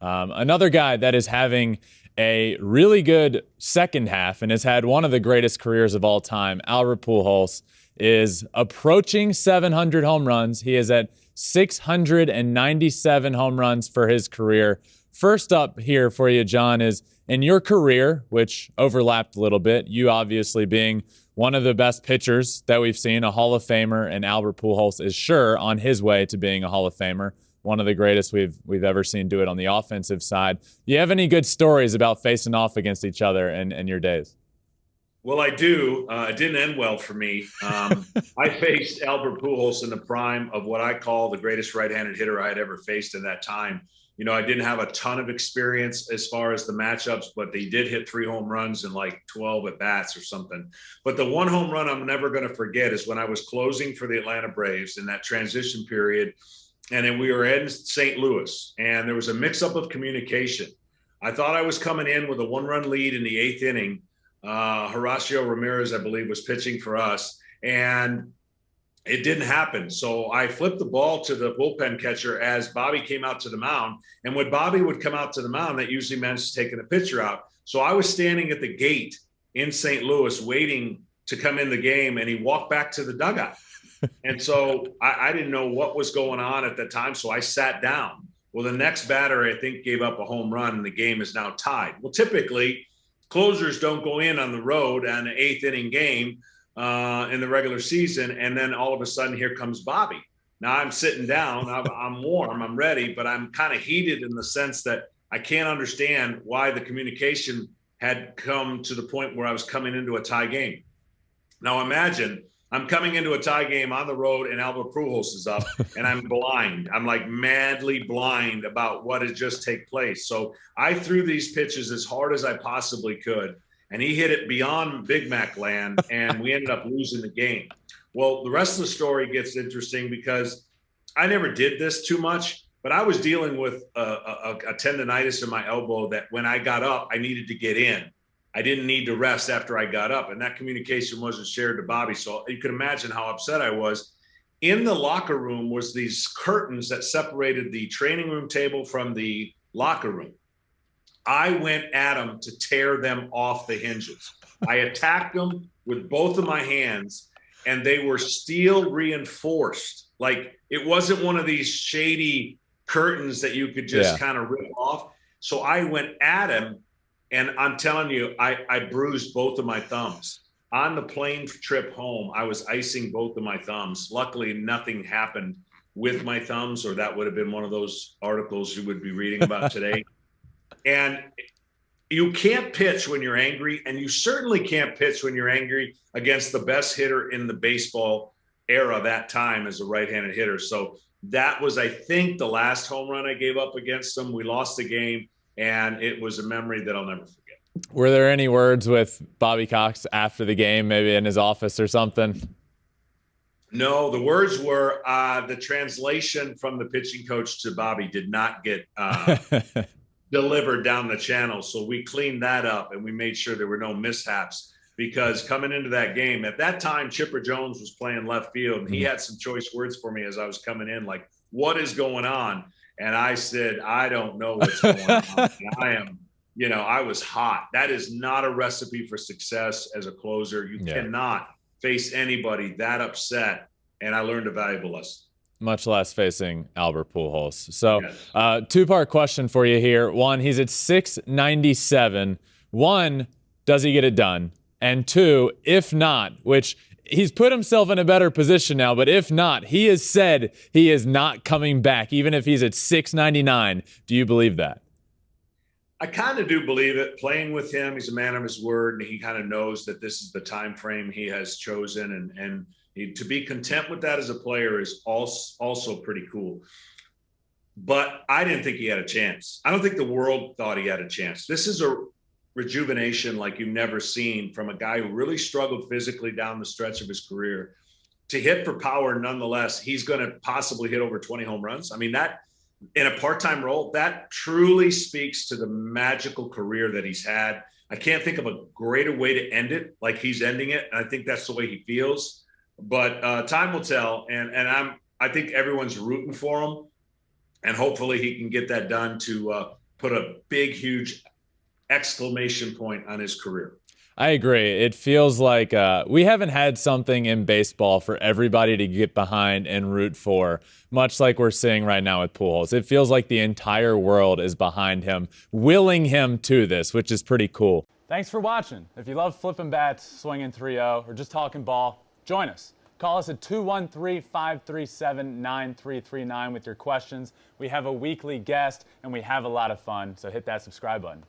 Another guy that is having a really good second half and has had one of the greatest careers of all time, Albert Pujols, is approaching 700 home runs. He is at 697 home runs for his career. First up here for you, John, is in your career, which overlapped a little bit, you obviously being one of the best pitchers that we've seen, a Hall of Famer, and Albert Pujols is sure on his way to being a Hall of Famer, one of the greatest we've ever seen do it on the offensive side. Do you have any good stories about facing off against each other in your days? Well, I do. It didn't end well for me. I faced Albert Pujols in the prime of what I call the greatest right-handed hitter I had ever faced in that time. You know, I didn't have a ton of experience as far as the matchups, but they did hit 3 home runs in like 12 at bats or something. But the one home run I'm never going to forget is when I was closing for the Atlanta Braves in that transition period. And then we were in St. Louis, and there was a mix-up of communication. I thought I was coming in with a 1-run lead in the 8th inning. Horacio Ramirez, I believe, was pitching for us, and it didn't happen. So I flipped the ball to the bullpen catcher as Bobby came out to the mound. And when Bobby would come out to the mound, that usually meant taking the pitcher out. So I was standing at the gate in St. Louis waiting to come in the game, and he walked back to the dugout. And so I didn't know what was going on at the time, so I sat down. Well, the next batter, I think, gave up a home run, and the game is now tied. Well, typically, closers don't go in on the road on an 8th inning game in the regular season, and then all of a sudden, here comes Bobby. Now I'm sitting down, I'm warm, I'm ready, but I'm kind of heated in the sense that I can't understand why the communication had come to the point where I was coming into a tie game. Now imagine I'm coming into a tie game on the road, and Albert Pujols is up, and I'm blind. I'm like madly blind about what had just taken place. So I threw these pitches as hard as I possibly could, and he hit it beyond Big Mac land, and we ended up losing the game. Well, the rest of the story gets interesting because I never did this too much, but I was dealing with a tendonitis in my elbow that when I got up, I needed to get in. I didn't need to rest after I got up, and that communication wasn't shared to Bobby. So you can imagine how upset I was. In the locker room was these curtains that separated the training room table from the locker room. I went at them to tear them off the hinges. I attacked them with both of my hands, and they were steel reinforced. Like it wasn't one of these shady curtains that you could just kind of rip off. So I went at him. And I'm telling you, I bruised both of my thumbs. On the plane trip home, I was icing both of my thumbs. Luckily, nothing happened with my thumbs, or that would have been one of those articles you would be reading about today. And you can't pitch when you're angry, and you certainly can't pitch when you're angry against the best hitter in the baseball era that time as a right-handed hitter. So that was, I think, the last home run I gave up against him. We lost the game. And it was a memory that I'll never forget. Were there any words with Bobby Cox after the game, maybe in his office or something? No, the words were the translation from the pitching coach to Bobby did not get delivered down the channel. So we cleaned that up, and we made sure there were no mishaps, because coming into that game, at that time, Chipper Jones was playing left field, and he had some choice words for me as I was coming in, like, what is going on? And I said, I don't know what's going on. I was hot. That is not a recipe for success as a closer. You cannot face anybody that upset. And I learned a valuable lesson. Much less facing Albert Pujols. So two-part question for you here. One, he's at 697. One, does he get it done? And two, if not, which he's put himself in a better position now, but if not, he has said he is not coming back, even if he's at 699. Do you believe that? I kind of do believe it. Playing with him, he's a man of his word, and he kind of knows that this is the time frame he has chosen, and to be content with that as a player is also pretty cool. But I didn't think he had a chance. I don't think the world thought he had a chance. This is a rejuvenation like you've never seen from a guy who really struggled physically down the stretch of his career to hit for power. Nonetheless, he's going to possibly hit over 20 home runs. I mean, that in a part-time role, that truly speaks to the magical career that he's had. I can't think of a greater way to end it like he's ending it. And I think that's the way he feels, but time will tell. And I think everyone's rooting for him, and hopefully he can get that done to put a big, huge exclamation point on his career. I agree. It feels like we haven't had something in baseball for everybody to get behind and root for, much like we're seeing right now with Pujols. It feels like the entire world is behind him, willing him to this, which is pretty cool. Thanks for watching. If you love flipping bats, swinging 3-0, or just talking ball, join us. Call us at 213-537-9339 with your questions. We have a weekly guest, and we have a lot of fun, so hit that subscribe button.